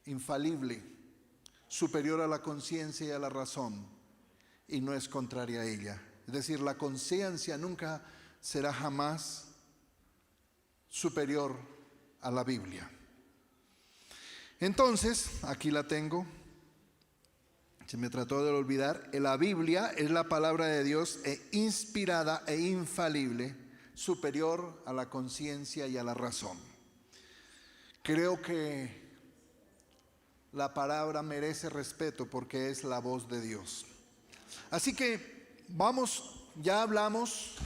infalible, superior a la conciencia y a la razón, y no es contraria a ella. Es decir, la conciencia nunca será jamás superior a la Biblia. Entonces, aquí la tengo. Se me trató de olvidar. La Biblia es la palabra de Dios, inspirada e infalible, superior a la conciencia y a la razón. Creo que la palabra merece respeto porque es la voz de Dios. Así que vamos, ya hablamos,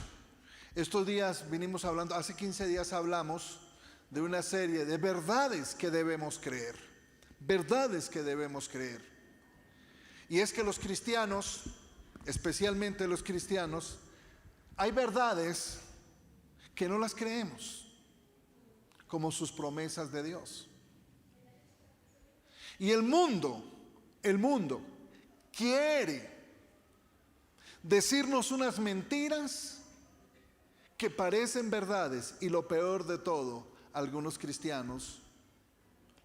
estos días vinimos hablando, hace 15 días hablamos de una serie de verdades que debemos creer. Verdades que debemos creer. Y es que los cristianos, especialmente los cristianos, hay verdades que no las creemos, como sus promesas de Dios. Y el mundo quiere decirnos unas mentiras que parecen verdades, y lo peor de todo, algunos cristianos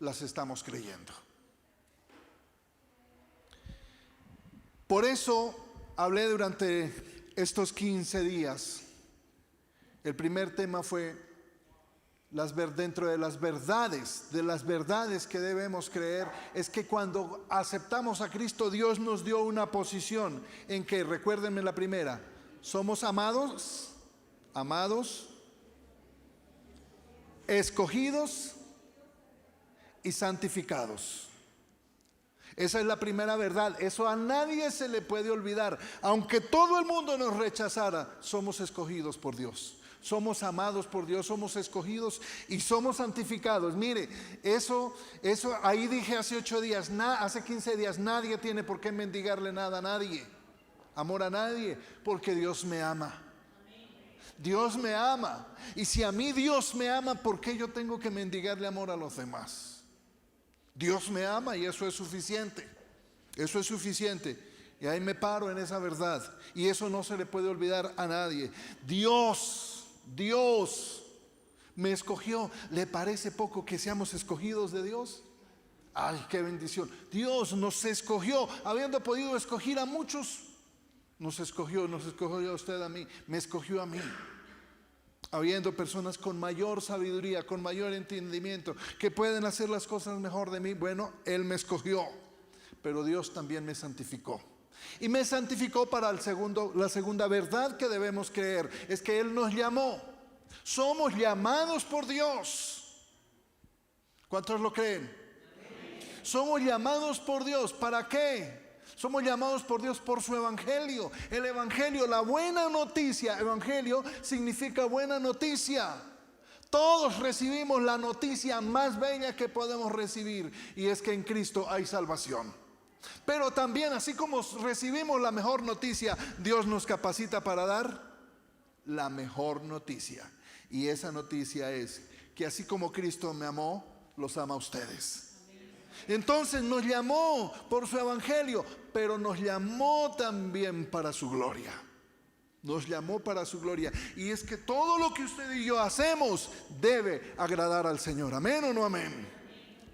las estamos creyendo. Por eso hablé durante estos 15 días. El primer tema fue dentro de las verdades que debemos creer, es que cuando aceptamos a Cristo, Dios nos dio una posición en que, recuérdenme la primera, somos amados, escogidos y santificados. Esa es la primera verdad. Eso a nadie se le puede olvidar. Aunque todo el mundo nos rechazara, somos escogidos por Dios. Somos amados por Dios, somos escogidos y somos santificados. Mire, eso ahí dije hace 15 días, nadie tiene por qué mendigarle nada a nadie, amor a nadie, porque Dios me ama. Dios me ama. Y si a mí Dios me ama, ¿por qué yo tengo que mendigarle amor a los demás? Dios me ama y eso es suficiente. Eso es suficiente. Y ahí me paro en esa verdad. Y eso no se le puede olvidar a nadie. Dios me escogió. ¿Le parece poco que seamos escogidos de Dios? Ay, qué bendición. Dios nos escogió, habiendo podido escoger a muchos. Nos escogió a usted, a mí. Me escogió a mí. Habiendo personas con mayor sabiduría, con mayor entendimiento, que pueden hacer las cosas mejor de mí. Bueno, Él me escogió, pero Dios también me santificó. Y me santificó para la segunda verdad que debemos creer, es que Él nos llamó. Somos llamados por Dios. ¿Cuántos lo creen? Somos llamados por Dios. ¿Para qué? Somos llamados por Dios por su evangelio. El evangelio, la buena noticia. Evangelio significa buena noticia. Todos recibimos la noticia más bella que podemos recibir, y es que en Cristo hay salvación. Pero también, así como recibimos la mejor noticia, Dios nos capacita para dar la mejor noticia. Y esa noticia es que así como Cristo me amó, los ama a ustedes. Entonces nos llamó por su evangelio, pero nos llamó también para su gloria. Nos llamó para su gloria. Y es que todo lo que usted y yo hacemos debe agradar al Señor. ¿Amén o no amén?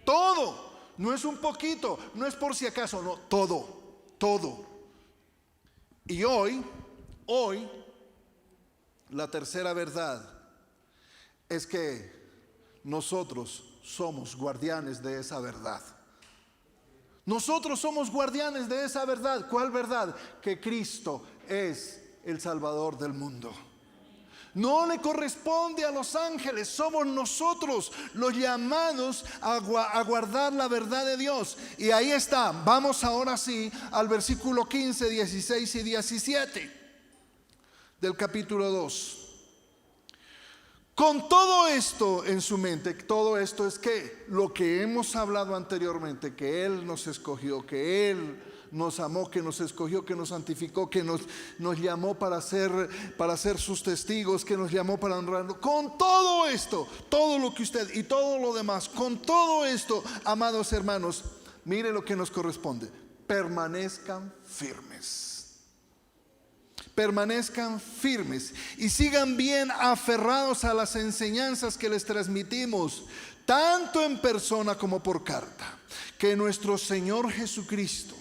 Todo. No es un poquito, no es por si acaso, no, todo. Y hoy, la tercera verdad es que nosotros somos guardianes de esa verdad. Nosotros somos guardianes de esa verdad. ¿Cuál verdad? Que Cristo es el Salvador del mundo. No le corresponde a los ángeles, somos nosotros los llamados a guardar la verdad de Dios. Y ahí está, vamos ahora sí al versículo 15, 16 y 17 del capítulo 2. Con todo esto en su mente, todo esto es que lo que hemos hablado anteriormente, que Él nos escogió, que Él nos amó, que nos escogió, que nos santificó, que nos llamó para ser sus testigos, que nos llamó para honrarlo. Con todo esto, todo lo que usted y todo lo demás, con todo esto, amados hermanos, mire lo que nos corresponde: permanezcan firmes. Permanezcan firmes y sigan bien aferrados a las enseñanzas que les transmitimos, tanto en persona como por carta. que nuestro Señor Jesucristo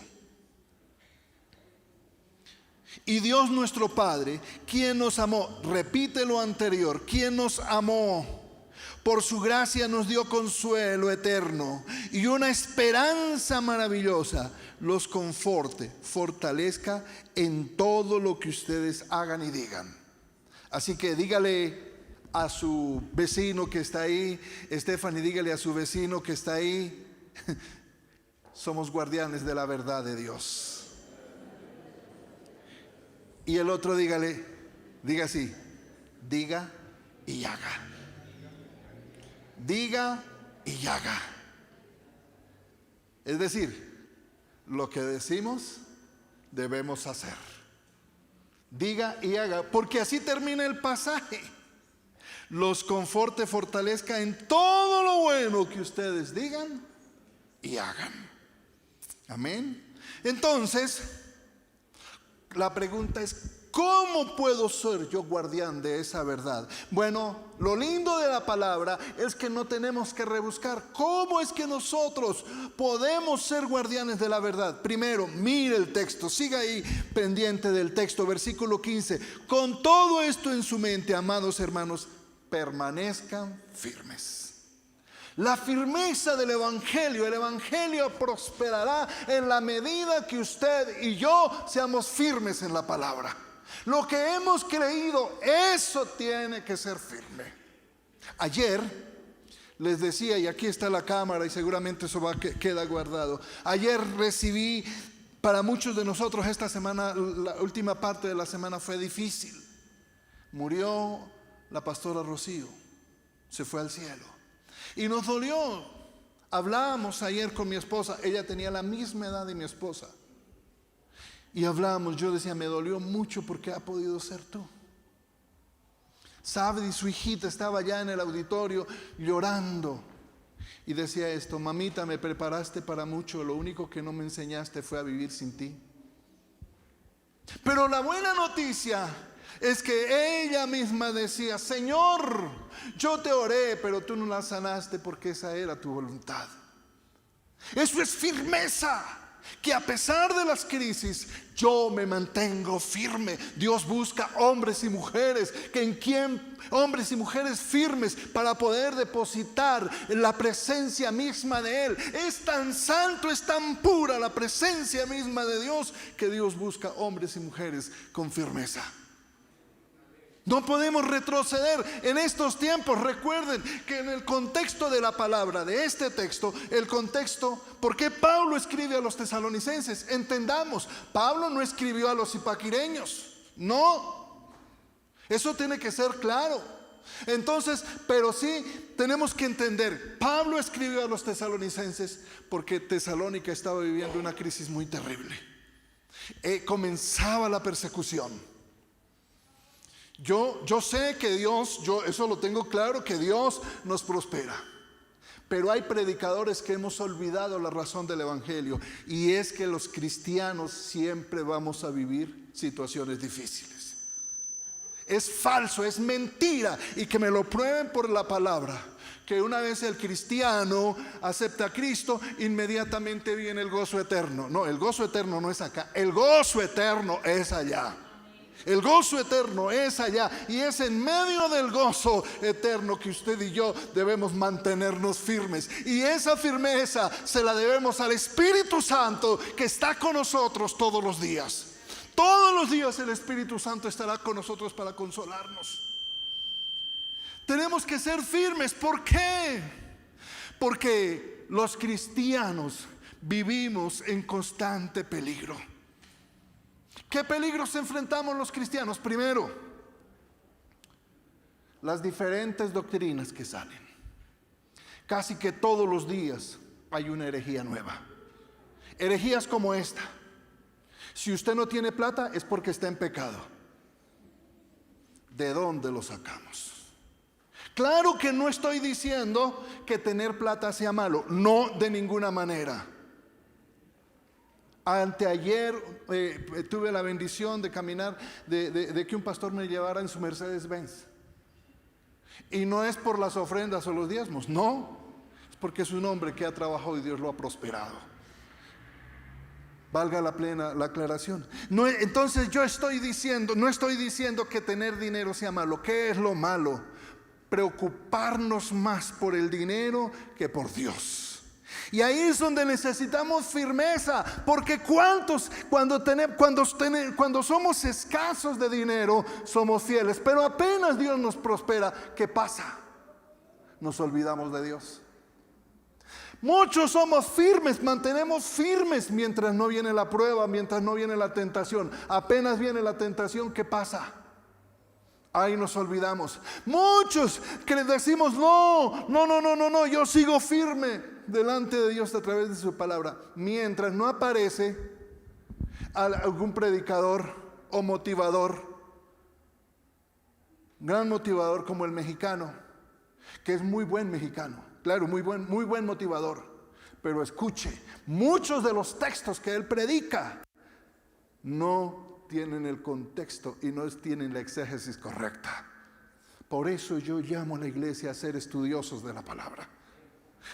y Dios nuestro Padre, quien nos amó, repite lo anterior, quien nos amó, por su gracia nos dio consuelo eterno y una esperanza maravillosa, los conforte, fortalezca en todo lo que ustedes hagan y digan. Así que dígale a su vecino que está ahí, Stephanie, dígale a su vecino que está ahí, somos guardianes de la verdad de Dios. Y el otro dígale, diga así, diga y haga. Diga y haga. Es decir, lo que decimos debemos hacer. Diga y haga, porque así termina el pasaje. Los conforte, fortalezca en todo lo bueno que ustedes digan y hagan. Amén. Entonces, la pregunta es, ¿cómo puedo ser yo guardián de esa verdad? Bueno, lo lindo de la palabra es que no tenemos que rebuscar. ¿Cómo es que nosotros podemos ser guardianes de la verdad? Primero, mire el texto, siga ahí pendiente del texto, versículo 15. Con todo esto en su mente, amados hermanos, permanezcan firmes. La firmeza del Evangelio, el Evangelio prosperará en la medida que usted y yo seamos firmes en la palabra. Lo que hemos creído, eso tiene que ser firme. Ayer les decía, y aquí está la cámara y seguramente eso queda guardado. Ayer recibí, para muchos de nosotros esta semana, la última parte de la semana fue difícil. Murió la pastora Rocío, se fue al cielo. Y nos dolió. Hablábamos ayer con mi esposa, ella tenía la misma edad de mi esposa. Y hablábamos, yo decía, me dolió mucho porque ha podido ser tú. Sabdi, su hijita, estaba ya en el auditorio llorando. Y decía esto, mamita, me preparaste para mucho, lo único que no me enseñaste fue a vivir sin ti. Pero la buena noticia es que ella misma decía, Señor, yo te oré, pero tú no la sanaste porque esa era tu voluntad. Eso es firmeza, que a pesar de las crisis, yo me mantengo firme. Dios busca hombres y mujeres, hombres y mujeres firmes para poder depositar en la presencia misma de Él. Es tan santo, es tan pura la presencia misma de Dios, que Dios busca hombres y mujeres con firmeza. No podemos retroceder en estos tiempos. Recuerden que en el contexto de la palabra, de este texto, el contexto, ¿por qué Pablo escribe a los tesalonicenses? Entendamos, Pablo no escribió a los zipaquireños, no. Eso tiene que ser claro. Entonces, pero sí tenemos que entender, Pablo escribió a los tesalonicenses porque Tesalónica estaba viviendo una crisis muy terrible. Comenzaba la persecución. Yo sé que Dios, yo eso lo tengo claro, que Dios nos prospera. Pero hay predicadores que hemos olvidado la razón del Evangelio, y es que los cristianos siempre vamos a vivir situaciones difíciles. Es falso, es mentira, y que me lo prueben por la palabra, que una vez el cristiano acepta a Cristo, inmediatamente viene el gozo eterno. No, el gozo eterno no es acá, el gozo eterno es allá. El gozo eterno es allá, y es en medio del gozo eterno que usted y yo debemos mantenernos firmes. Y esa firmeza se la debemos al Espíritu Santo, que está con nosotros todos los días. Todos los días el Espíritu Santo estará con nosotros para consolarnos. Tenemos que ser firmes. ¿Por qué? Porque los cristianos vivimos en constante peligro. ¿Qué peligros enfrentamos los cristianos? Primero, las diferentes doctrinas que salen. Casi que todos los días hay una herejía nueva. Herejías como esta: si usted no tiene plata es porque está en pecado. ¿De dónde lo sacamos? Claro que no estoy diciendo que tener plata sea malo, no, de ninguna manera. Anteayer tuve la bendición de caminar, de que un pastor me llevara en su Mercedes-Benz. Y no es por las ofrendas o los diezmos, no. porque es un hombre que ha trabajado y Dios lo ha prosperado. Valga la aclaración. No, entonces no estoy diciendo que tener dinero sea malo. ¿Qué es lo malo? Preocuparnos más por el dinero que por Dios. Y ahí es donde necesitamos firmeza, porque cuando somos escasos de dinero somos fieles, pero apenas Dios nos prospera, ¿qué pasa? Nos olvidamos de Dios. Muchos somos firmes, mantenemos firmes mientras no viene la prueba, mientras no viene la tentación. Apenas viene la tentación, ¿qué pasa? Ahí nos olvidamos. Muchos que les decimos no, yo sigo firme delante de Dios a través de su palabra, mientras no aparece algún predicador o motivador, gran motivador como el mexicano, que es muy buen mexicano, claro, muy buen motivador, pero escuche, muchos de los textos que él predica no tienen el contexto y no tienen la exégesis correcta. Por eso yo llamo a la iglesia a ser estudiosos de la palabra.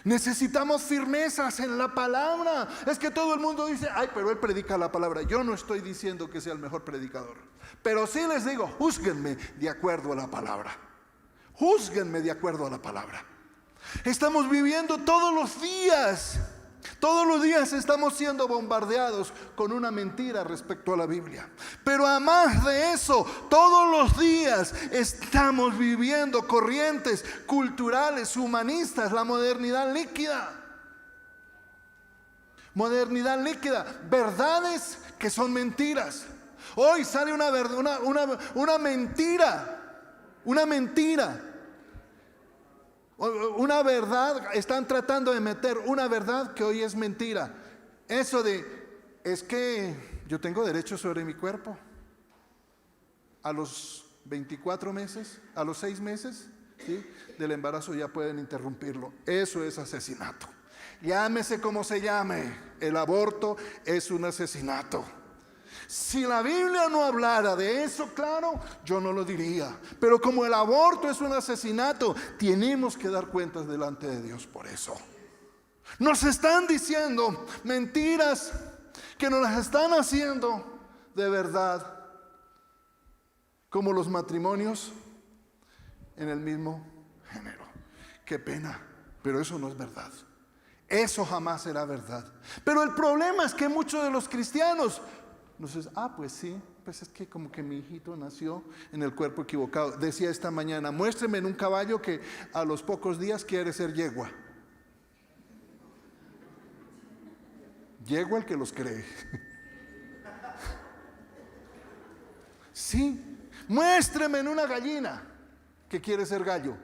Necesitamos firmezas en la palabra. Es que todo el mundo dice, ay, pero él predica la palabra. Yo no estoy diciendo que sea el mejor predicador, pero sí les digo, júzguenme de acuerdo a la palabra. Júzguenme de acuerdo a la palabra. Estamos viviendo todos los días estamos siendo bombardeados con una mentira respecto a la Biblia. Pero además de eso, todos los días estamos viviendo corrientes culturales, humanistas, la modernidad líquida. Modernidad líquida, verdades que son mentiras. Hoy sale una mentira. Una verdad, están tratando de meter una verdad que hoy es mentira. Eso es que yo tengo derecho sobre mi cuerpo. A los 24 meses, a los 6 meses, ¿sí?, del embarazo ya pueden interrumpirlo. Eso es asesinato. Llámese como se llame, el aborto es un asesinato. Si la Biblia no hablara de eso, claro, yo no lo diría. Pero como el aborto es un asesinato, tenemos que dar cuentas delante de Dios por eso. Nos están diciendo mentiras que nos las están haciendo de verdad, como los matrimonios en el mismo género. Qué pena, pero eso no es verdad. Eso jamás será verdad. Pero el problema es que muchos de los cristianos entonces, pues sí, pues es que como que mi hijito nació en el cuerpo equivocado. Decía esta mañana, muéstreme en un caballo que a los pocos días quiere ser yegua. Yegua el que los cree. Sí, muéstreme en una gallina que quiere ser gallo.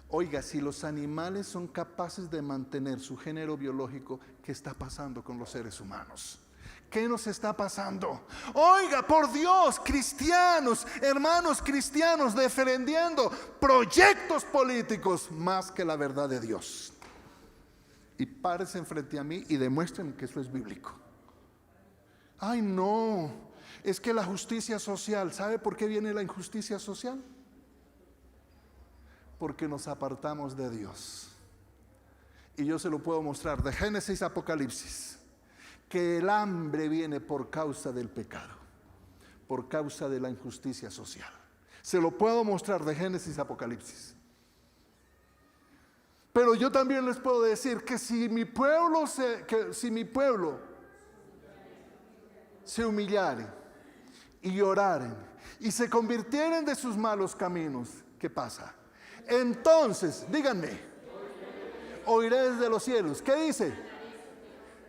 Oiga, si los animales son capaces de mantener su género biológico, ¿qué está pasando con los seres humanos? ¿Qué nos está pasando? Oiga, por Dios, cristianos, hermanos cristianos defendiendo proyectos políticos más que la verdad de Dios. Y párense enfrente a mí y demuestren que eso es bíblico. Ay, no, es que la justicia social, ¿sabe por qué viene la injusticia social? Porque nos apartamos de Dios. Y yo se lo puedo mostrar de Génesis a Apocalipsis. Que el hambre viene por causa del pecado, por causa de la injusticia social. Se lo puedo mostrar de Génesis a Apocalipsis. Pero yo también les puedo decir que si mi pueblo se humillare y oraren y se convirtieren de sus malos caminos, ¿qué pasa? Entonces, díganme, oiré desde los cielos. ¿Qué dice?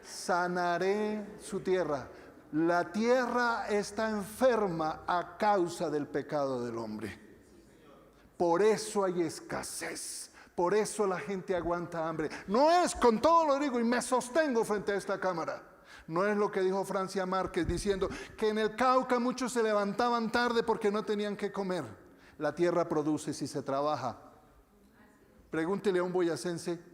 Sanaré su tierra. La tierra está enferma a causa del pecado del hombre. Por eso hay escasez. Por eso la gente aguanta hambre. No es, con todo lo digo y me sostengo frente a esta cámara, no es lo que dijo Francia Márquez diciendo que en el Cauca muchos se levantaban tarde porque no tenían que comer. La tierra produce si se trabaja. Pregúntele a un boyacense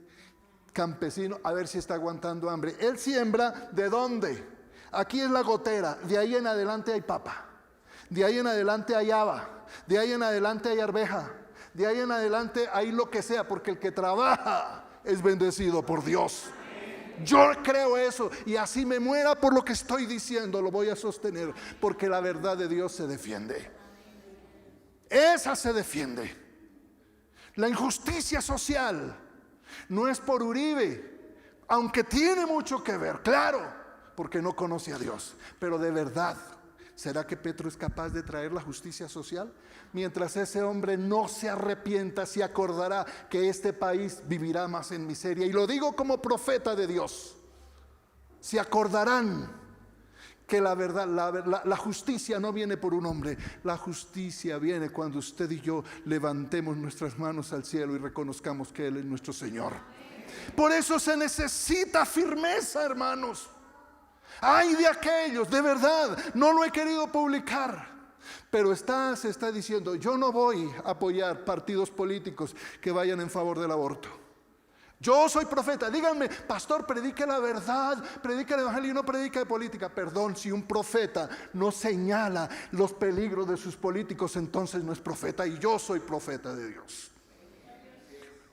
campesino a ver si está aguantando hambre. Él siembra, ¿de dónde? Aquí es la gotera, de ahí en adelante hay papa, de ahí en adelante hay haba, de ahí en adelante hay arveja, de ahí en adelante hay lo que sea, porque el que trabaja es bendecido por Dios. Yo creo eso, y así me muera por lo que estoy diciendo, lo voy a sostener, porque la verdad de Dios se defiende. Esa se defiende. La injusticia social no es por Uribe, aunque tiene mucho que ver, claro, porque no conoce a Dios. Pero de verdad, ¿será que Petro es capaz de traer la justicia social? Mientras ese hombre no se arrepienta, se acordará que este país vivirá más en miseria. Y lo digo como profeta de Dios. Se acordarán que la verdad, la justicia no viene por un hombre. La justicia viene cuando usted y yo levantemos nuestras manos al cielo y reconozcamos que Él es nuestro Señor. Por eso se necesita firmeza, hermanos. Ay de aquellos, de verdad, no lo he querido publicar, pero se está diciendo, yo no voy a apoyar partidos políticos que vayan en favor del aborto. Yo soy profeta, díganme, pastor, predique la verdad, predique el evangelio y no predique de política. Perdón, si un profeta no señala los peligros de sus políticos, entonces no es profeta, y yo soy profeta de Dios.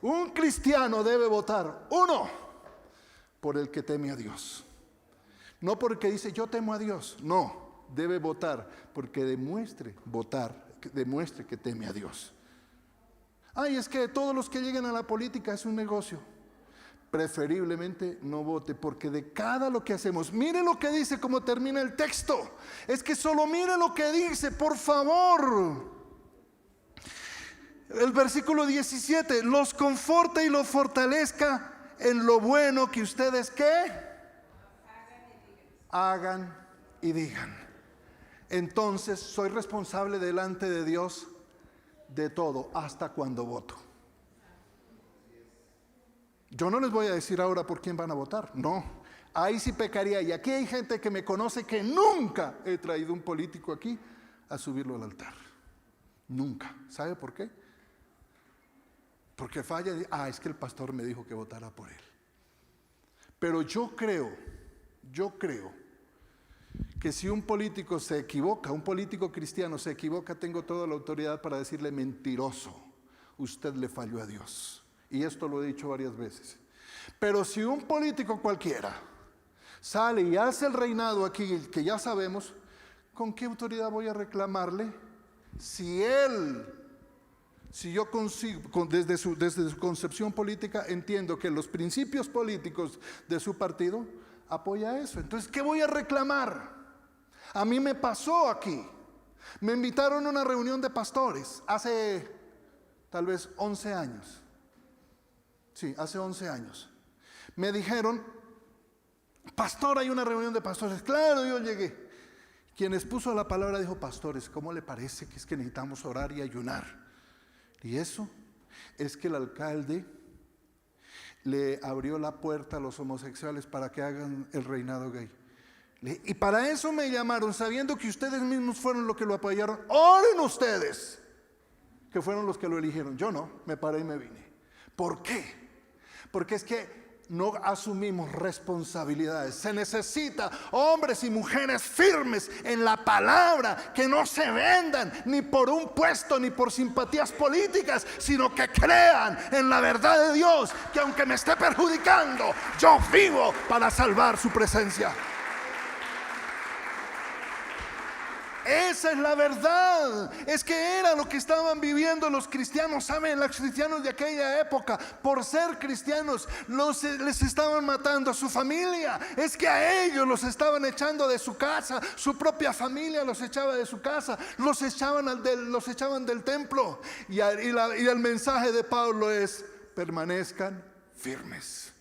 Un cristiano debe votar, uno, por el que teme a Dios. No porque dice yo temo a Dios, no, debe votar porque demuestre que teme a Dios. Ay, es que todos los que lleguen a la política es un negocio. Preferiblemente no vote, porque de cada lo que hacemos, mire lo que dice, cómo termina el texto. Es que solo mire lo que dice, por favor. El versículo 17, los conforte y los fortalezca en lo bueno que ustedes, ¿qué? Hagan y digan. Entonces soy responsable delante de Dios de todo, hasta cuando voto. Yo no les voy a decir ahora por quién van a votar, no, ahí sí pecaría. Y aquí hay gente que me conoce que nunca he traído un político aquí a subirlo al altar, nunca. ¿Sabe por qué? Porque falla, es que el pastor me dijo que votara por él. Pero yo creo que si un político se equivoca, un político cristiano se equivoca, tengo toda la autoridad para decirle mentiroso, usted le falló a Dios. Y esto lo he dicho varias veces. Pero si un político cualquiera sale y hace el reinado aquí, que ya sabemos, ¿con qué autoridad voy a reclamarle? Si yo consigo, desde su concepción política, entiendo que los principios políticos de su partido apoya eso, entonces ¿qué voy a reclamar? A mí me pasó aquí, me invitaron a una reunión de pastores hace tal vez 11 años. Sí, hace 11 años. Me dijeron, pastor, hay una reunión de pastores. Claro, yo llegué. Quien expuso la palabra dijo, pastores, ¿cómo le parece que es que necesitamos orar y ayunar? Y eso es que el alcalde le abrió la puerta a los homosexuales para que hagan el reinado gay. Y para eso me llamaron, sabiendo que ustedes mismos fueron los que lo apoyaron. Oren ustedes, que fueron los que lo eligieron. Yo no, me paré y me vine. ¿Por qué? Porque es que no asumimos responsabilidades. Se necesita hombres y mujeres firmes en la palabra, que no se vendan ni por un puesto ni por simpatías políticas, sino que crean en la verdad de Dios, que aunque me esté perjudicando, yo vivo para salvar su presencia. Esa es la verdad. Es que era lo que estaban viviendo los cristianos. ¿Saben? Los cristianos de aquella época, por ser cristianos, les estaban matando a su familia. Es que a ellos los estaban echando de su casa. Su propia familia los echaba de su casa. Los echaban del templo. Y el mensaje de Pablo es: permanezcan firmes.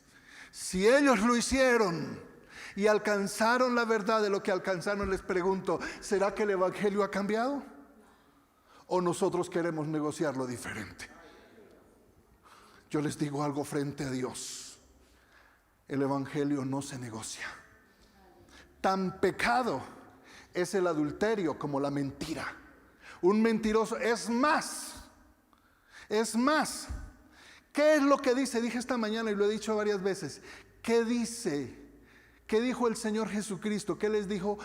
Si ellos lo hicieron y alcanzaron la verdad de lo que alcanzaron, les pregunto, ¿será que el evangelio ha cambiado? ¿O nosotros queremos negociarlo diferente? Yo les digo algo frente a Dios: el evangelio no se negocia. Tan pecado es el adulterio como la mentira. Un mentiroso es más. ¿Qué es lo que dice? Dije esta mañana y lo he dicho varias veces. ¿Qué dice? ¿Qué dijo el Señor Jesucristo? ¿Qué les dijo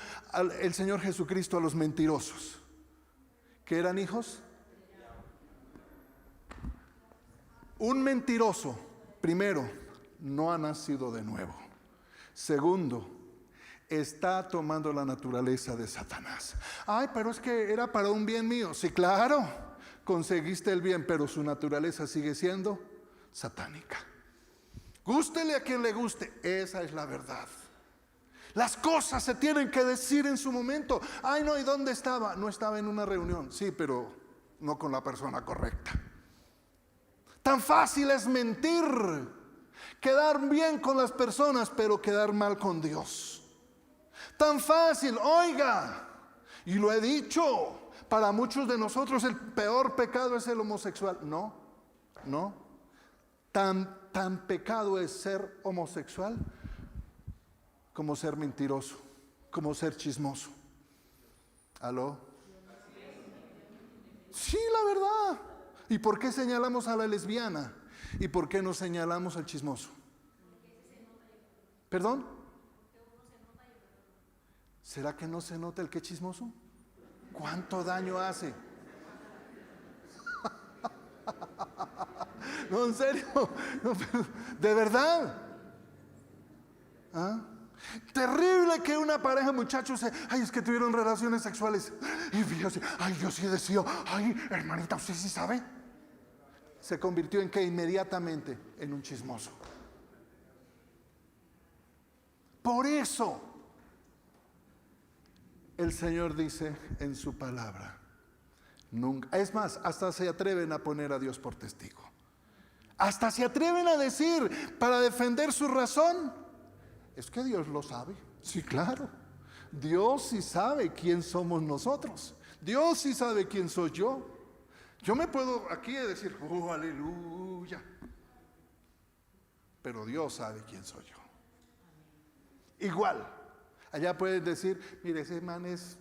el Señor Jesucristo a los mentirosos? ¿Que eran hijos? Un mentiroso Primero, no ha nacido de nuevo. Segundo, está tomando la naturaleza de Satanás. Ay, pero es que era para un bien mío. Sí, claro, conseguiste el bien, pero su naturaleza sigue siendo satánica. Gústele a quien le guste, esa es la verdad. Las cosas se tienen que decir en su momento. Ay, no, ¿y dónde estaba? No estaba en una reunión. Sí, pero no con la persona correcta. Tan fácil es mentir, quedar bien con las personas, pero quedar mal con Dios. Tan fácil, oiga, y lo he dicho, para muchos de nosotros el peor pecado es el homosexual. No, no. Tan pecado es ser homosexual como ser mentiroso, como ser chismoso. ¿Aló? Sí, la verdad. ¿Y por qué señalamos a la lesbiana? ¿Y por qué no señalamos al chismoso? ¿Perdón? ¿Será que no se nota el que es chismoso? ¿Cuánto daño hace? No, en serio, no, de verdad. ¿Ah? Terrible que una pareja de muchachos ay, es que tuvieron relaciones sexuales y fíjate, ay, yo sí decía, ay, hermanita, ¿usted sí sabe? Se convirtió en que inmediatamente en un chismoso. Por eso el Señor dice en su palabra, nunca, es más, hasta se atreven a poner a Dios por testigo. Hasta se atreven a decir, para defender su razón, es que Dios lo sabe. Sí, claro. Dios sí sabe quién somos nosotros. Dios sí sabe quién soy yo. Yo me puedo aquí decir, oh, aleluya. Pero Dios sabe quién soy yo. Igual, allá pueden decir, mire, ese man eso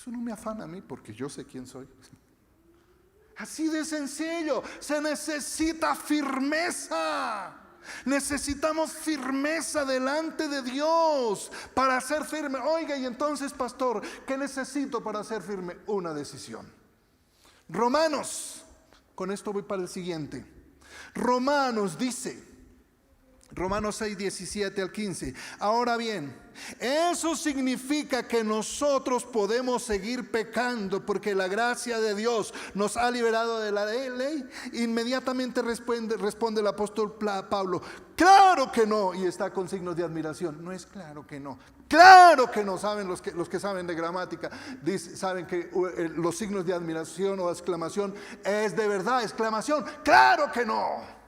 no me afana a mí porque yo sé quién soy. Así de sencillo, se necesita firmeza. Necesitamos firmeza delante de Dios para ser firme. Oiga, y entonces, pastor, ¿qué necesito para ser firme? Una decisión. Romanos, con esto voy para el siguiente. Romanos dice, Romanos 6, 17 al 15. Ahora bien, eso significa que nosotros podemos seguir pecando porque la gracia de Dios nos ha liberado de la ley. Inmediatamente responde el apóstol Pablo, claro que no, y está con signos de admiración. No es claro que no. Claro que no, saben los que saben de gramática, saben que los signos de admiración o exclamación es de verdad, exclamación. Claro que no.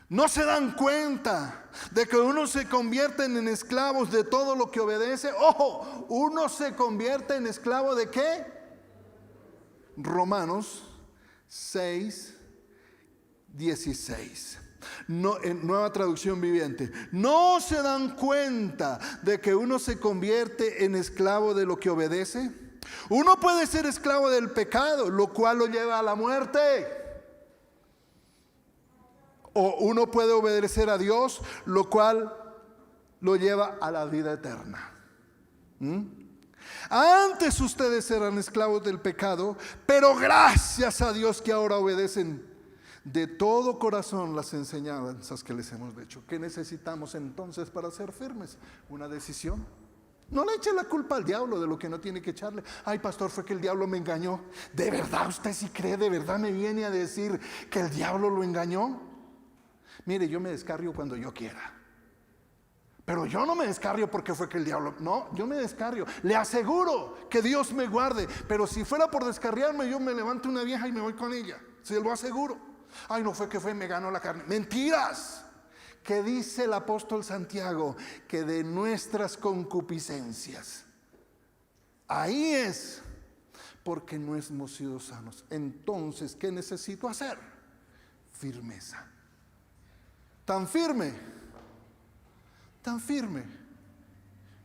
¿No se dan cuenta de que uno se convierte en esclavos de todo lo que obedece? Ojo, uno se convierte en esclavo ¿de qué? Romanos 6, 16. No, en Nueva Traducción Viviente. ¿No se dan cuenta de que uno se convierte en esclavo de lo que obedece? Uno puede ser esclavo del pecado, lo cual lo lleva a la muerte. O uno puede obedecer a Dios, lo cual lo lleva a la vida eterna. Antes ustedes eran esclavos del pecado, pero gracias a Dios que ahora obedecen de todo corazón las enseñanzas que les hemos dicho. ¿Qué necesitamos entonces para ser firmes? Una decisión. No le eche la culpa al diablo de lo que no tiene que echarle. Ay, pastor, fue que el diablo me engañó. ¿De verdad usted sí cree? ¿De verdad me viene a decir que el diablo lo engañó? Mire, yo me descarrio cuando yo quiera. Pero yo no me descarrio porque fue que el diablo. No, yo me descarrio. Le aseguro que Dios me guarde. Pero si fuera por descarriarme, yo me levanto una vieja y me voy con ella. Se lo aseguro. Ay, no fue que me ganó la carne. Mentiras. ¿Qué dice el apóstol Santiago? Que de nuestras concupiscencias. Ahí es. Porque no hemos sido sanos. Entonces, ¿qué necesito hacer? Firmeza. Tan firme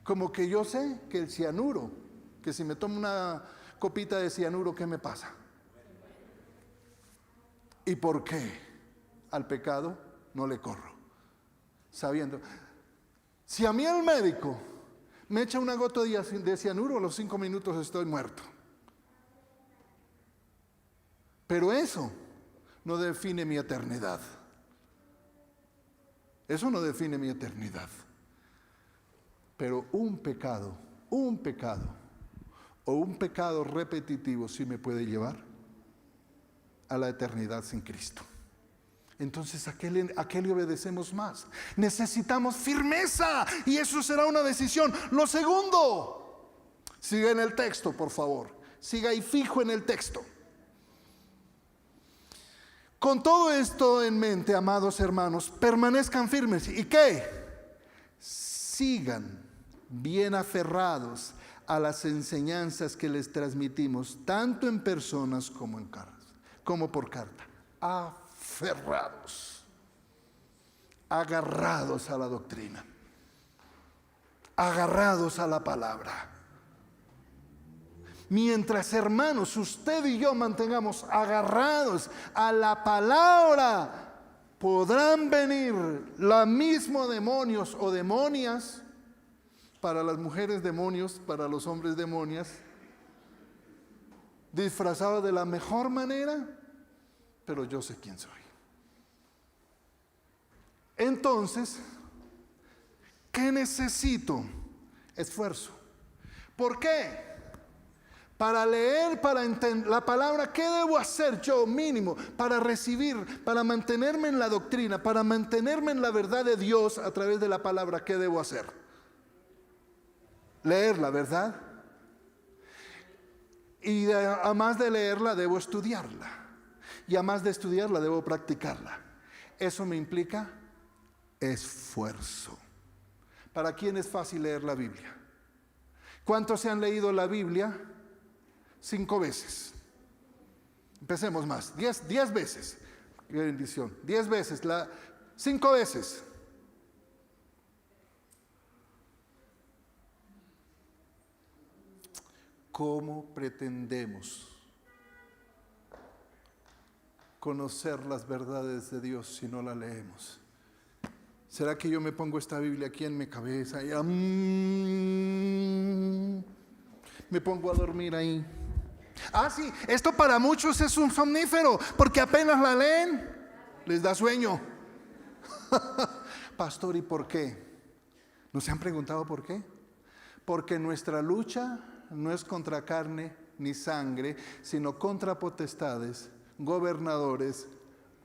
como que yo sé que el cianuro, que si me tomo una copita de cianuro, ¿qué me pasa? ¿Y por qué al pecado no le corro? Sabiendo, si a mí el médico me echa una gota de cianuro, a los 5 minutos estoy muerto. Pero eso no define mi eternidad. Eso no define mi eternidad. Pero un pecado o un pecado repetitivo sí me puede llevar a la eternidad sin Cristo. Entonces, ¿a qué le obedecemos más? Necesitamos firmeza y eso será una decisión. Lo segundo, siga en el texto, por favor. Siga ahí fijo en el texto. Con todo esto en mente, amados hermanos, permanezcan firmes. ¿Y qué? Sigan bien aferrados a las enseñanzas que les transmitimos, tanto en personas como en cartas, como por carta. Aferrados, agarrados a la doctrina, agarrados a la palabra. Mientras, hermanos, usted y yo mantengamos agarrados a la palabra, podrán venir los mismos demonios o demonias, para las mujeres demonios, para los hombres demonias, disfrazados de la mejor manera, pero yo sé quién soy. Entonces, ¿qué necesito? Esfuerzo. ¿Por qué? Para leer, para entender la palabra, ¿qué debo hacer yo mínimo para recibir, para mantenerme en la doctrina, para mantenerme en la verdad de Dios a través de la palabra? ¿Qué debo hacer? Leerla, ¿verdad? Y además de leerla, debo estudiarla. Y además de estudiarla, debo practicarla. Eso me implica esfuerzo. ¿Para quién es fácil leer la Biblia? ¿Cuántos se han leído la Biblia? 5 veces. Empecemos más. 10 veces. Qué bendición. 10 veces. 5 veces. ¿Cómo pretendemos conocer las verdades de Dios si no la leemos? ¿Será que yo me pongo esta Biblia aquí en mi cabeza y me pongo a dormir ahí? Ah, sí, esto para muchos es un somnífero, porque apenas la leen, les da sueño. Pastor, ¿y por qué? ¿No se han preguntado por qué? Porque nuestra lucha no es contra carne ni sangre, sino contra potestades, gobernadores,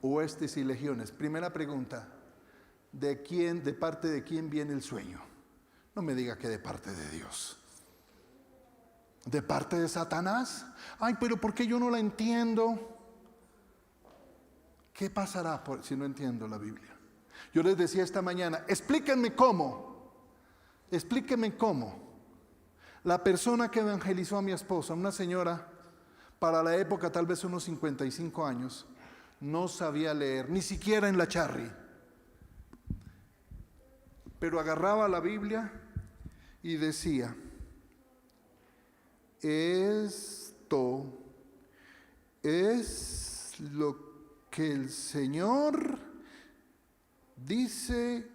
huestes y legiones. Primera pregunta, ¿de parte de quién viene el sueño? No me diga que de parte de Dios. ¿De parte de Satanás? Ay, pero ¿por qué yo no la entiendo? ¿Qué pasará si no entiendo la Biblia? Yo les decía esta mañana, explíquenme cómo. Explíquenme cómo. La persona que evangelizó a mi esposa, una señora, para la época tal vez unos 55 años, no sabía leer, ni siquiera en la Charry. Pero agarraba la Biblia y decía, esto es lo que el Señor dice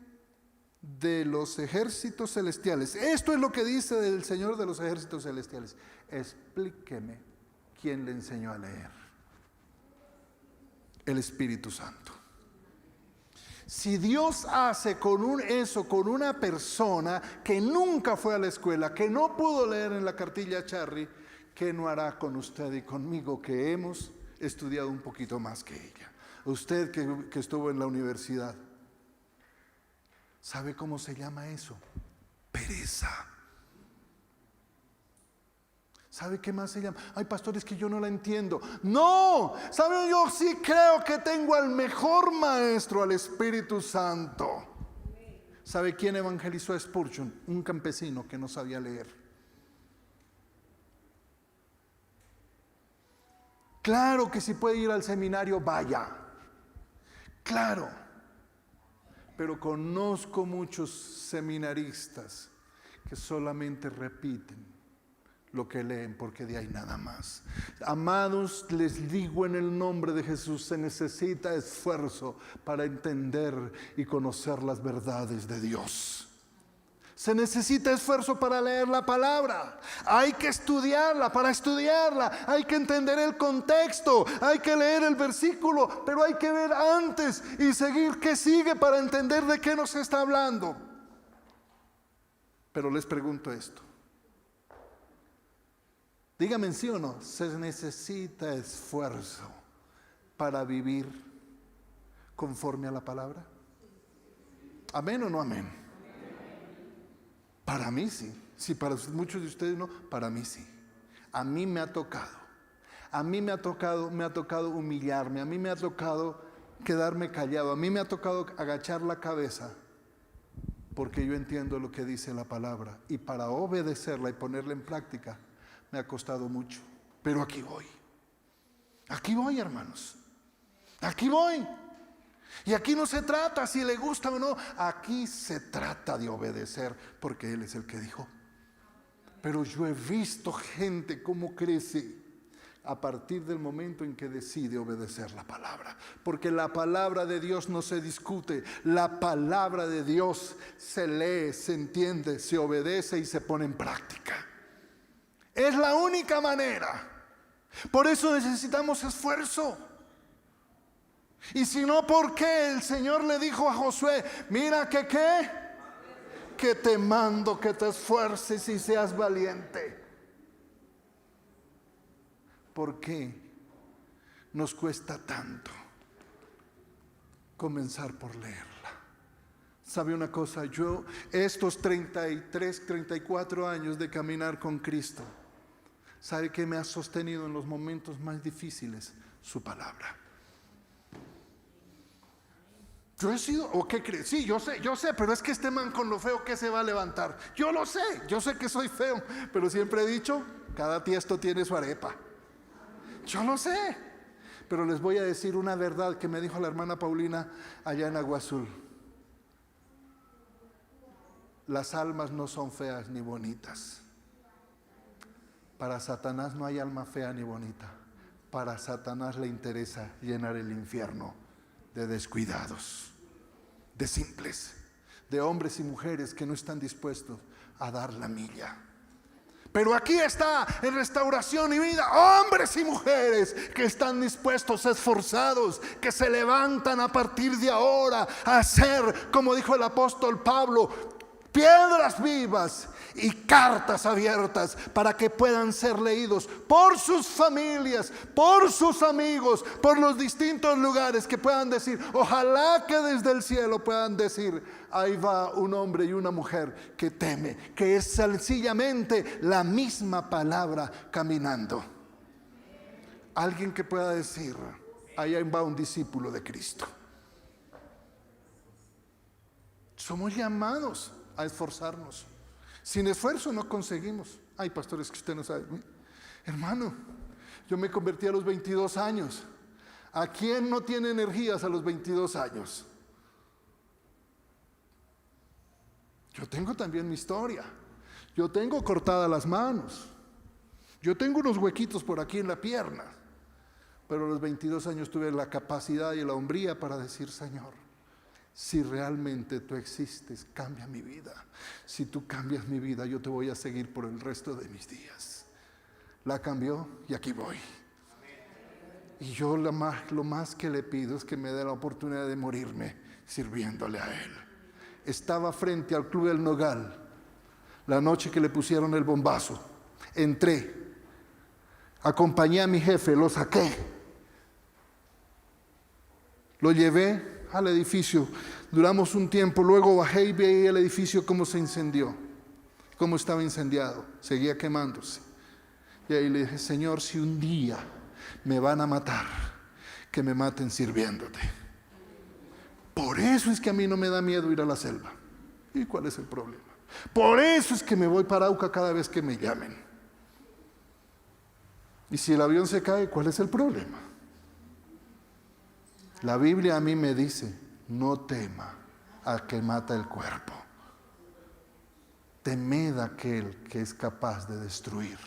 de los ejércitos celestiales. Esto es lo que dice del Señor de los ejércitos celestiales. Explíqueme quién le enseñó a leer. El Espíritu Santo. Si Dios hace eso con una persona que nunca fue a la escuela, que no pudo leer en la cartilla Charry, ¿qué no hará con usted y conmigo que hemos estudiado un poquito más que ella? Usted que estuvo en la universidad. ¿Sabe cómo se llama eso? Pereza. ¿Sabe qué más se llama? Ay, pastor, es que yo no la entiendo. No, ¿sabe? Yo sí creo que tengo al mejor maestro, al Espíritu Santo. ¿Sabe quién evangelizó a Spurgeon? Un campesino que no sabía leer. Claro que si puede ir al seminario, vaya. Claro. Pero conozco muchos seminaristas que solamente repiten lo que leen porque de ahí nada más. Amados, les digo en el nombre de Jesús, se necesita esfuerzo para entender y conocer las verdades de Dios. Se necesita esfuerzo para leer la palabra. Hay que estudiarla. Para estudiarla hay que entender el contexto. Hay que leer el versículo, pero hay que ver antes y seguir qué sigue para entender de qué nos está hablando. Pero les pregunto esto. Díganme sí o no. ¿Se necesita esfuerzo para vivir conforme a la palabra? ¿Amén o no amén? Para mí sí. Si para muchos de ustedes no, para mí sí. A mí me ha tocado. A mí me ha tocado humillarme. A mí me ha tocado quedarme callado. A mí me ha tocado agachar la cabeza. Porque yo entiendo lo que dice la palabra. Y para obedecerla y ponerla en práctica, me ha costado mucho. Pero aquí voy. Aquí voy, hermanos. Aquí voy. Y aquí no se trata si le gusta o no. Aquí se trata de obedecer, porque Él es el que dijo. Pero yo he visto gente cómo crece a partir del momento en que decide obedecer la palabra. Porque la palabra de Dios no se discute. La palabra de Dios se lee, se entiende, se obedece y se pone en práctica. Es la única manera. Por eso necesitamos esfuerzo. Y si no, ¿por qué el Señor le dijo a Josué: mira que qué? Que te mando que te esfuerces y seas valiente. ¿Por qué nos cuesta tanto comenzar por leerla? ¿Sabe una cosa? Yo estos 33, 34 años de caminar con Cristo, ¿sabe qué me ha sostenido en los momentos más difíciles? Su palabra. Yo he sido, ¿o qué crees? Sí, yo sé, pero es que este man con lo feo que se va a levantar. Yo lo sé, yo sé que soy feo, pero siempre he dicho, cada tiesto tiene su arepa. Yo lo sé, pero les voy a decir una verdad que me dijo la hermana Paulina allá en Agua Azul. Las almas no son feas ni bonitas. Para Satanás no hay alma fea ni bonita. Para Satanás le interesa llenar el infierno de descuidados, de simples, de hombres y mujeres que no están dispuestos a dar la milla. Pero aquí está en Restauración y Vida hombres y mujeres que están dispuestos, esforzados, que se levantan a partir de ahora a hacer, como dijo el apóstol Pablo, piedras vivas y cartas abiertas para que puedan ser leídos por sus familias, por sus amigos, por los distintos lugares, que puedan decir, ojalá que desde el cielo puedan decir: ahí va un hombre y una mujer que teme, que es sencillamente la misma palabra caminando. Alguien que pueda decir: ahí va un discípulo de Cristo. Somos llamados a esforzarnos. Sin esfuerzo no conseguimos. Ay, pastores, que usted no sabe. Hermano, yo me convertí a los 22 años. ¿A quién no tiene energías a los 22 años? Yo tengo también mi historia. Yo tengo cortadas las manos. Yo tengo unos huequitos por aquí en la pierna. Pero a los 22 años tuve la capacidad y la hombría para decir: Señor, si realmente tú existes, cambia mi vida. Si tú cambias mi vida, yo te voy a seguir por el resto de mis días. La cambió y aquí voy. Y yo lo más que le pido es que me dé la oportunidad de morirme sirviéndole a Él. Estaba frente al Club del Nogal la noche que le pusieron el bombazo. Entré, acompañé a mi jefe, lo saqué, lo llevé al edificio, duramos un tiempo, luego bajé y vi el edificio cómo se incendió, cómo estaba incendiado, seguía quemándose. Y ahí le dije: Señor, si un día me van a matar, que me maten sirviéndote. Por eso es que a mí no me da miedo ir a la selva. ¿Y cuál es el problema? Por eso es que me voy para Arauca cada vez que me llamen. Y si el avión se cae, ¿cuál es el problema? La Biblia a mí me dice: no tema al que mata el cuerpo. Temed a aquel que es capaz de destruir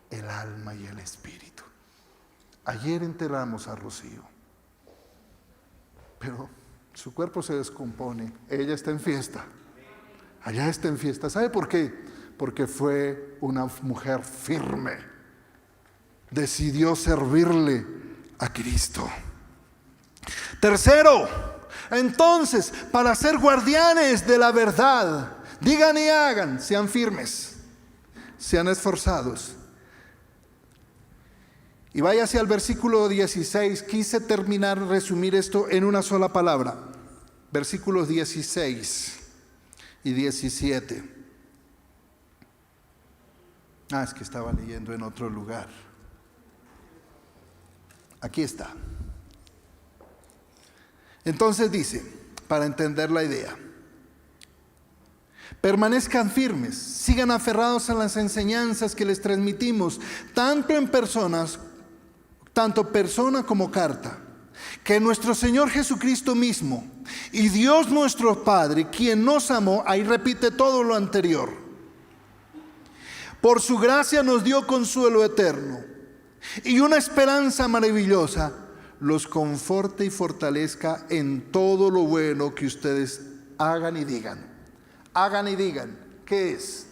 el alma y el espíritu. Ayer enterramos a Rocío, pero su cuerpo se descompone. Ella está en fiesta. allá está en fiesta. ¿Sabe por qué? Porque fue una mujer firme. Decidió servirle a Cristo. Tercero, entonces, para ser guardianes de la verdad, digan y hagan, sean firmes, sean esforzados. Y vaya hacia el versículo 16. Quise resumir esto en una sola palabra. Versículos 16 y 17. Es que estaba leyendo en otro lugar. Aquí está. Entonces dice, para entender la idea: permanezcan firmes, sigan aferrados a las enseñanzas que les transmitimos, tanto persona como carta, que nuestro Señor Jesucristo mismo y Dios nuestro Padre, quien nos amó, ahí repite todo lo anterior, por su gracia nos dio consuelo eterno y una esperanza maravillosa, los conforte y fortalezca en todo lo bueno que ustedes hagan y digan. Hagan y digan, ¿qué es?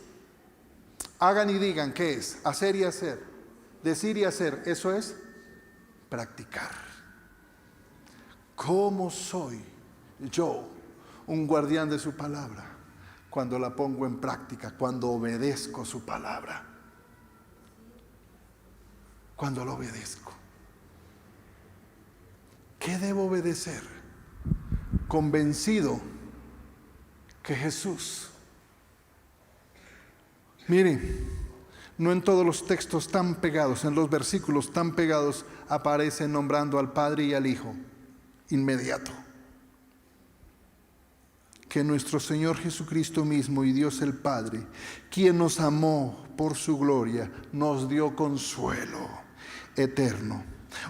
Hagan y digan, ¿qué es? Hacer y hacer, decir y hacer, eso es practicar. ¿Cómo soy yo un guardián de su palabra? Cuando la pongo en práctica, cuando obedezco su palabra, cuando lo obedezco. ¿Qué debo obedecer? Convencido que Jesús, miren, no en todos los textos tan pegados, en los versículos tan pegados, aparece nombrando al Padre y al Hijo inmediato. Que nuestro Señor Jesucristo mismo y Dios el Padre, quien nos amó por su gloria, nos dio consuelo eterno,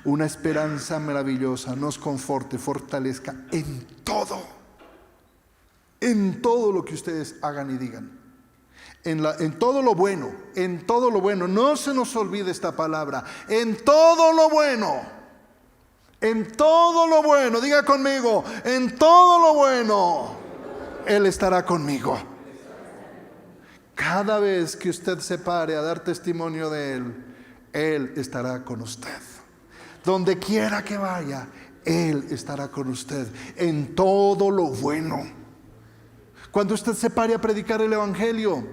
una esperanza maravillosa, nos conforte, fortalezca en todo lo que ustedes hagan y digan. En todo lo bueno, no se nos olvide esta palabra, en todo lo bueno, diga conmigo, en todo lo bueno, Él estará conmigo. Cada vez que usted se pare a dar testimonio de Él estará con usted. Donde quiera que vaya, Él estará con usted, en todo lo bueno. Cuando usted se pare a predicar el Evangelio,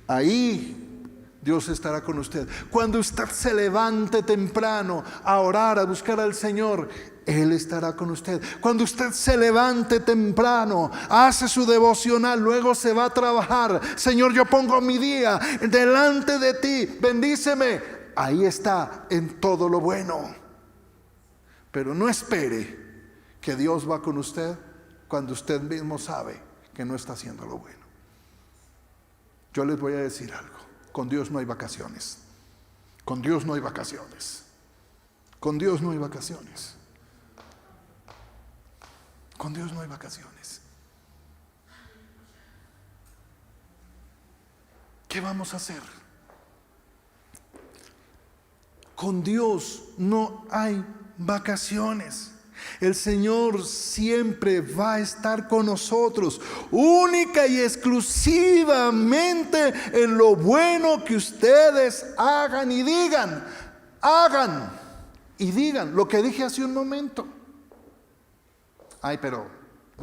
ahí Dios estará con usted. Cuando usted se levante temprano a orar, a buscar al Señor, Él estará con usted. Cuando usted se levante temprano, hace su devocional, luego se va a trabajar. Señor, yo pongo mi día delante de ti, bendíceme. Ahí está, en todo lo bueno. Pero no espere que Dios va con usted cuando usted mismo sabe que no está haciendo lo bueno. Yo les voy a decir algo: con Dios no hay vacaciones. Con Dios no hay vacaciones. Con Dios no hay vacaciones. Con Dios no hay vacaciones. ¿Qué vamos a hacer? Con Dios no hay vacaciones. El Señor siempre va a estar con nosotros, única y exclusivamente en lo bueno que ustedes hagan y digan. Hagan y digan lo que dije hace un momento. Pero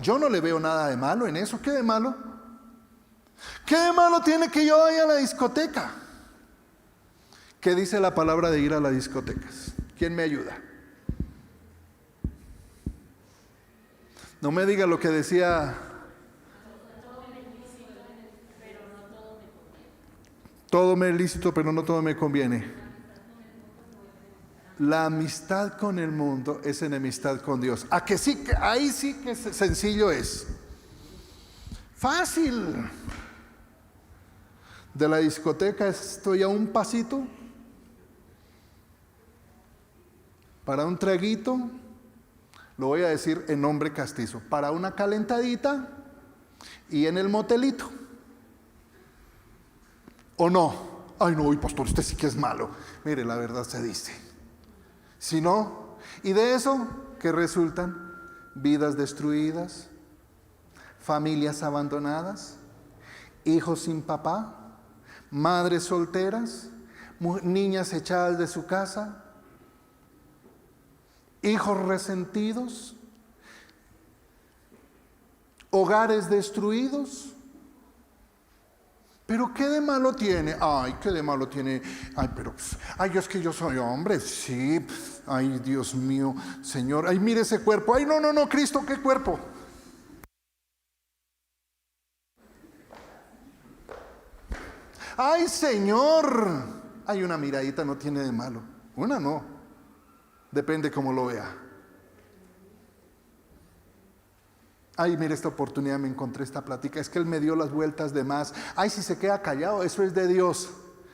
yo no le veo nada de malo en eso. ¿Qué de malo? ¿Qué de malo tiene que yo vaya a la discoteca? ¿Qué dice la palabra de ir a las discotecas? ¿Quién me ayuda? No me diga lo que decía. Todo me es lícito, pero no todo me conviene. La amistad con el mundo es enemistad con Dios. ¿A que sí? Ahí sí que sencillo es. Fácil. De la discoteca estoy a un pasito para un traguito. Lo voy a decir en nombre castizo: para una calentadita y en el motelito. ¿O no? No, pastor, usted sí que es malo. Mire, la verdad se dice. Si no, y de eso, ¿qué resultan? Vidas destruidas, familias abandonadas, hijos sin papá, madres solteras, niñas echadas de su casa, hijos resentidos, hogares destruidos. ¿Pero qué de malo tiene? Ay, ¿qué de malo tiene? Ay, pero, ay, es que yo soy hombre, sí. Ay, Dios mío, Señor. Ay, mire ese cuerpo. Ay, no, no, no, Cristo, ¿qué cuerpo? Ay, Señor. Ay, una miradita no tiene de malo. Una no. Depende cómo lo vea. Ay, mire, esta oportunidad me encontré esta plática. Es que Él me dio las vueltas de más. Ay, si se queda callado, eso es de Dios.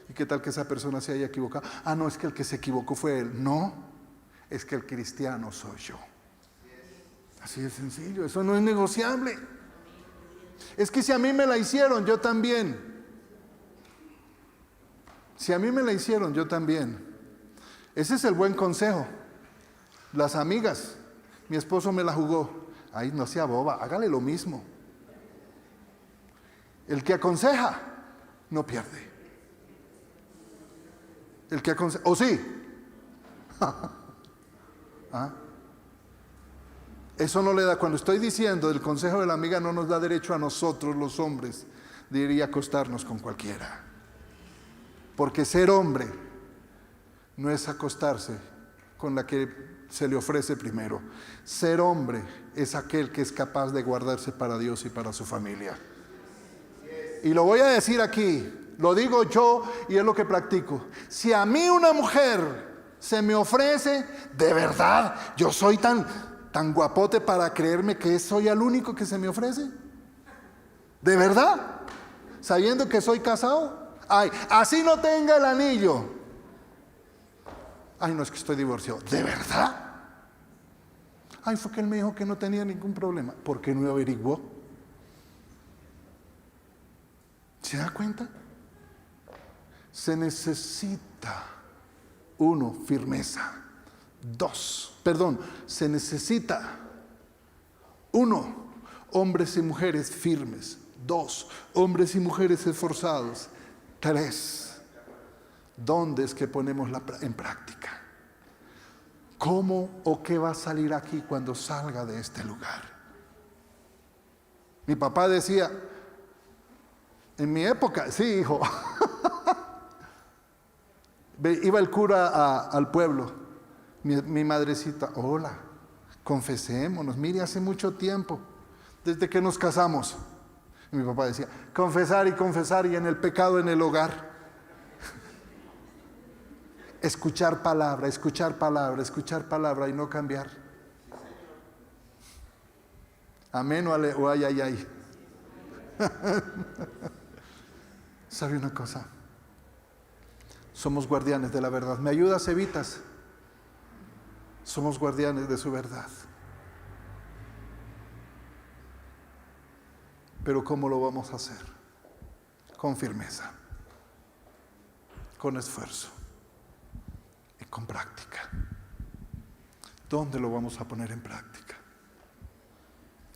¿Y qué tal que esa persona se haya equivocado? Ah, no, es que el que se equivocó fue Él. No, es que el cristiano soy yo. Así de sencillo, eso no es negociable. Es que si a mí me la hicieron, yo también. Si a mí me la hicieron, yo también. Ese es el buen consejo. Las amigas, mi esposo me la jugó. Ay, no sea boba, hágale lo mismo. El que aconseja, no pierde. El que aconseja, ¿o sí? ¿Ah? Eso no le da, cuando estoy diciendo el consejo de la amiga, no nos da derecho a nosotros los hombres de ir y acostarnos con cualquiera. Porque ser hombre no es acostarse con la que se le ofrece primero. Ser hombre es aquel que es capaz de guardarse para Dios y para su familia. Y lo voy a decir aquí, lo digo yo y es lo que practico. Si a mí una mujer se me ofrece, de verdad, yo soy tan guapote para creerme que soy el único que se me ofrece. ¿De verdad? Sabiendo que soy casado. Ay, así no tenga el anillo. Ay, no, es que estoy divorciado. ¿De verdad? Ay, fue que él me dijo que no tenía ningún problema. ¿Por qué no averiguó? ¿Se da cuenta? Se necesita, uno, firmeza. Se necesita, uno, hombres y mujeres firmes. 2, hombres y mujeres esforzados. 3, ¿dónde es que ponemos en práctica? ¿Cómo o qué va a salir aquí cuando salga de este lugar? Mi papá decía, en mi época, sí, hijo, iba el cura al pueblo, mi madrecita, hola, confesémonos, mire, hace mucho tiempo, desde que nos casamos. Y mi papá decía, confesar y en el pecado en el hogar. Escuchar palabra y no cambiar. Amén o ay, ay, ay. ¿Sabe una cosa? Somos guardianes de la verdad. ¿Me ayudas, Evitas? Somos guardianes de su verdad. Pero ¿cómo lo vamos a hacer? Con firmeza, con esfuerzo y con práctica. ¿Dónde lo vamos a poner en práctica?